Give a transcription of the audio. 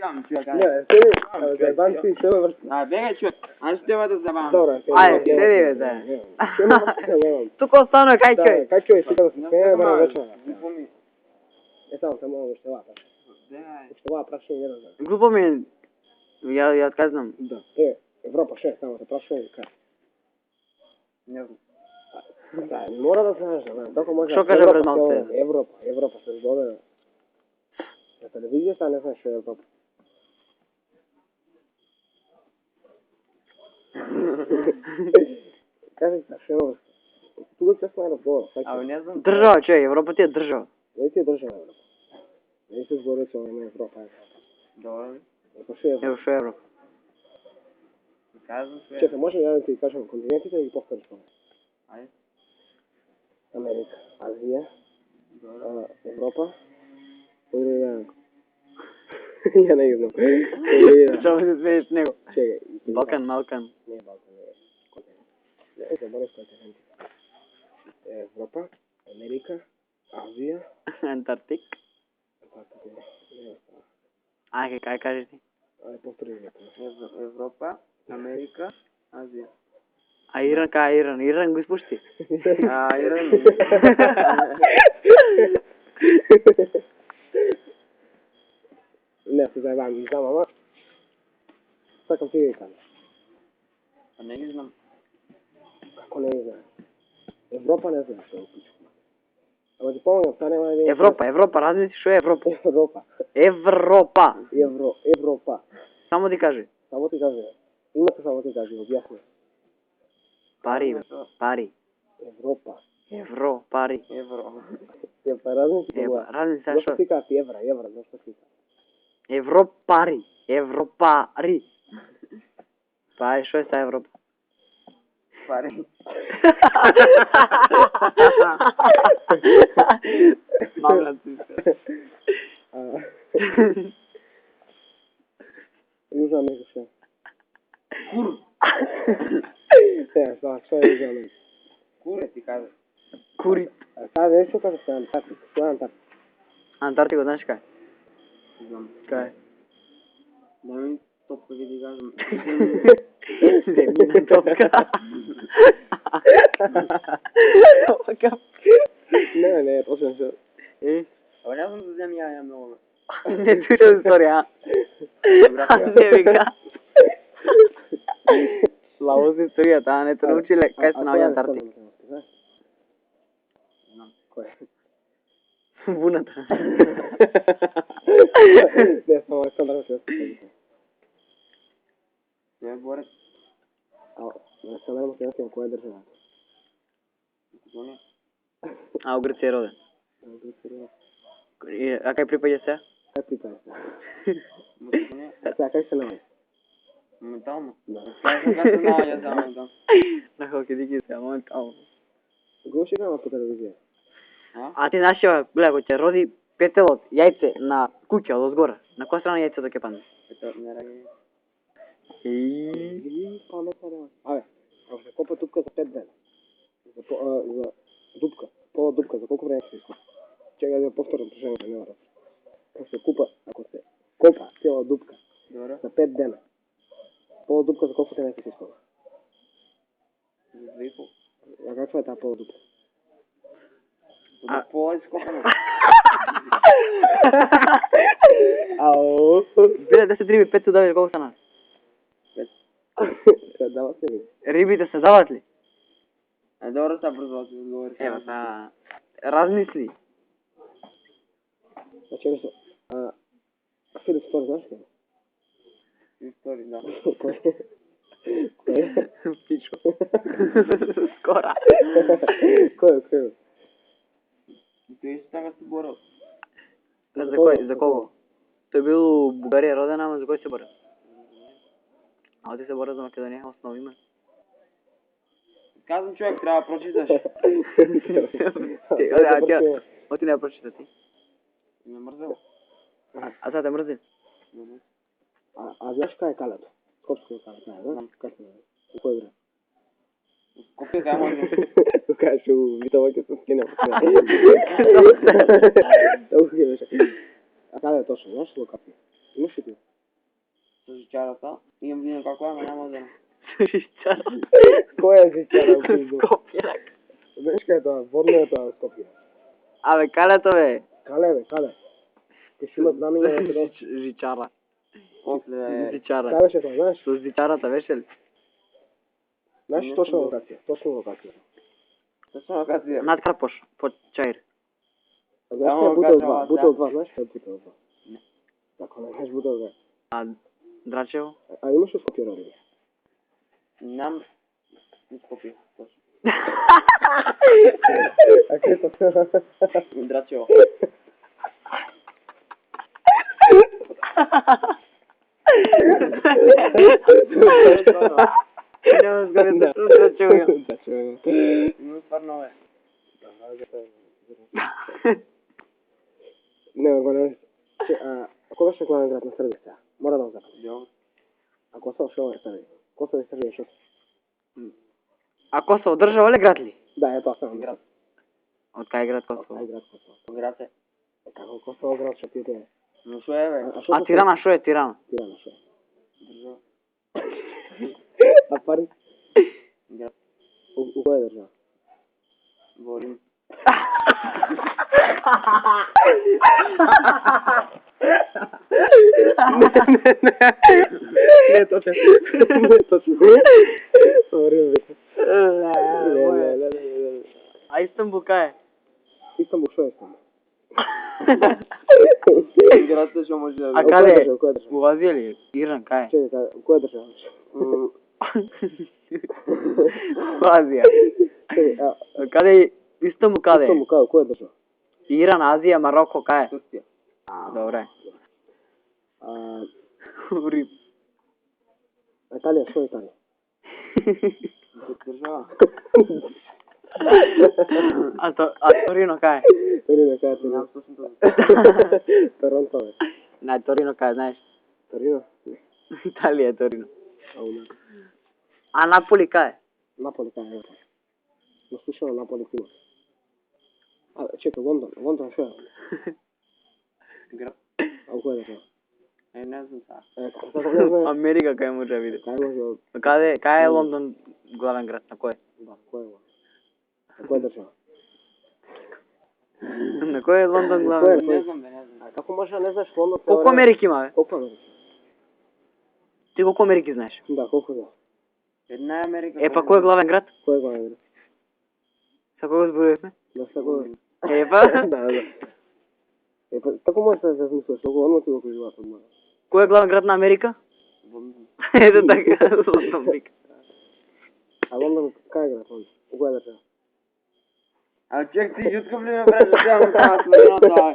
Кам човек. Не, седи, заебан си се врши. Бегај човек. Аз тебе да забавам. Добро, Ајде, седи бе, да. Тука останува кај човек. Кај човек си да се смее, да вечера. Само уште вака. Уште вака прашање не знам. Глупо ми е. Ја казнам. Да. Европа ше, само те прашувам кај. Не знам. Да, мора да знаеш, да. Тока може. Што кажа пред малце? Европа се згове. На телевизијата не знаеш што е Европа. Кажи се, што тука ќе сме разговор. Не знам. Држава, човек, Европа ти е држава. Не ти е држава Европа. Не се збори со на Европа. Добро. Ево што е Европа. Казвам се. Чекај, може ја да ти кажам континентите и ги повториш тоа? Ајде. Америка, Азија, Европа, Појде ја не знам. Што се смееш него? Чекај. Балкан. Не Балкан, не континент. Не заборав континент. Европа, Америка, Азија, Антарктик. Ајде, кај кажеш ти? Ајде, повтори ми. Европа, Америка, Азија. А Иран, кај Иран? Иран го испушти. Иран. Не, се заебам, не знам, ама сакам ти ги кажам. Не ги знам. Како не ги знам? Европа не знам што е пичко. Ама ти помогам, та нема да... Европа, размисли што е Европа. Европа. Европа. Европа. Само ти кажи. Само ти кажи. Имате само ти кажи, објасни. Пари. Европа. Евро, пари. Па размисли тоа. Размисли Зашто што? ти кажи евра, зашто ти кажи? Европари. Европари. Па, што е са Европа? Пари. Мамлад си. Южна Америка што? Кур. Што е Южна Америка? Куре ти кажа. Курит. Сега нешто кажа што е Антарктик. Што е Антарктик? Антарктика, знаеш кај? Знам. Кај? Да ми топка ги ти кажам. Земјина топка. Не, точно што. Ама не знам за земја, ја многу. Не слушам историја, не вика. Славо си историјата, не те научиле кај се наоѓа Антарктик. Знам. Кој? Вуната. Не, само Александр се Не борат. Александр Македонски, која е држава? Македонија. А у Грција е роден. А кај припаѓа се? Кај припаѓа се? Македонија. Сега кај се наоѓа? Моментално. Да. Кај се наоѓа за моментално. На Халкидики се, моментално. Го ще гледам по телевизија. А ти знаеш што, гледа, кој ќе роди петелот јајце на куќа од озгора. На која страна јајцето ќе падне? Ето, не раги. Паметна да. Абе, ако се копа дупка за 5 дена. За дупка, пола дупка, за колку време ќе се ископа? Чекај да повторам прашањето, не врат. Ако се копа цела дупка за 5 дена. Пола дупка за колку време ќе се ископа? За 2,5. А каква е таа пола дупка? Пола ископано. Ау. Биле 10 риби, 5 се дави, колку стана? Се дава се ли? Рибите се дават ли? Добро са брзо ти одговори. Ева са, размисли. Значи нешто, Филип Стори, знаеш ли? Истори, да. Кој? Пичко. Скора. Кој? Тој што така се борел. За кој? За кого? Тој бил у Бугарија роден, ама за кој се борел? А ти се борел за Македонија, основ има. Казвам човек, треба да прочиташ. Оти не ја прочита ти. Ме мрзел. А сега те мрзи? А знаеш кај е Калето? Скопско е Калето, знаеш? Кај се знаеш? У кој град? Скопје кај може. Кажеш у Витово ќе се скине. А каде е точно, знаеш локација? Имаш ли ти? Зичарата. Имам видно како е, ама нема да. Зичара. Кој е Зичара у пизду? Скопје. Знаеш кај е тоа? Водно е тоа Скопје. Абе, каде то бе? Кале бе, кале. Ке си имат знамење на тоа. Зичара. После Зичара. Кај беше тоа, знаеш? Со зичарата беше ли? Знаеш точно локација, точно локација. точно локација. Над Крапош, под Чаир. Знаеш Ама кај е Бутел кажа, 2? да. Бутел 2, знаеш кај е Бутел 2? Не. Така, не знаеш Бутел 2. А Драчево? А имаш у Скопје родини? Ням Скопје. Точно. А кај е тоа? Драчево. Нема згоди да Драчево. Има стварно е. Не, го не. Кој беше главен град на Србија сега? Мора да го запомнам. Београд. А Косово што е Србија? Косово и Србија што? А Косово држава ли град ли? Да, е тоа само Град. Од кај град Ај Косово? град Косово. Град е. Како Косово град што ти е? Но шо е бе? А Тирана шо е Тирана? Тирана што? Држава. А пари? Град. У која држава? Во Рим. Не, точно. Не, точно. Орим веќе. Не. А Истанбул кај е? Истанбул што е Истанбул? Град е што може да А биде. каде е? У која држава? У Азија ли? Иран кај е? Чекај, у која држава? У Азија. Чекај, Каде е? Истанбул каде е? Истанбул кај, у која држава? Иран, Азија, Мароко кај е? Турција. Добре. А, У Рим. Италија, што е Италија? Држава. А Торино кај е? Торино, кај е Нямам Торино? точно тоа. Торонто, бе. На Торино кај е, знаеш? Торино? Италија е Торино. Ау, не. А Наполи кај е? Наполи, кај е? Не слушам Наполи тима. А, чекай, Лондон. Лондон што е? Град. А у која држава? Не знам сега. Како не знае? Америка кај може да биде. Кај може? Кај е Лондон главен град? На кој? Да, кој е? На која држава? На кој е Лондон главен? Не знам бе, не знам. А како може да не знаеш Лондон? Колку Америки има, бе? Колку Америки? Ти колку Америки знаеш? Да, колку да. Една е Америка. Е, па кој е главен град? Кој е главен град? Са кога зборувавме? Да, сако... Е, па? Да. Е, па, како можеш да се размислиш? Толку одма ти го кажуват од моја. Кој е главен град на Америка? Лондон. Ето така, Лондон вика. А Лондон, кај е град Лондон? У која држава? А чек ти јуткам ли ме брат, да ја ме кажа следното.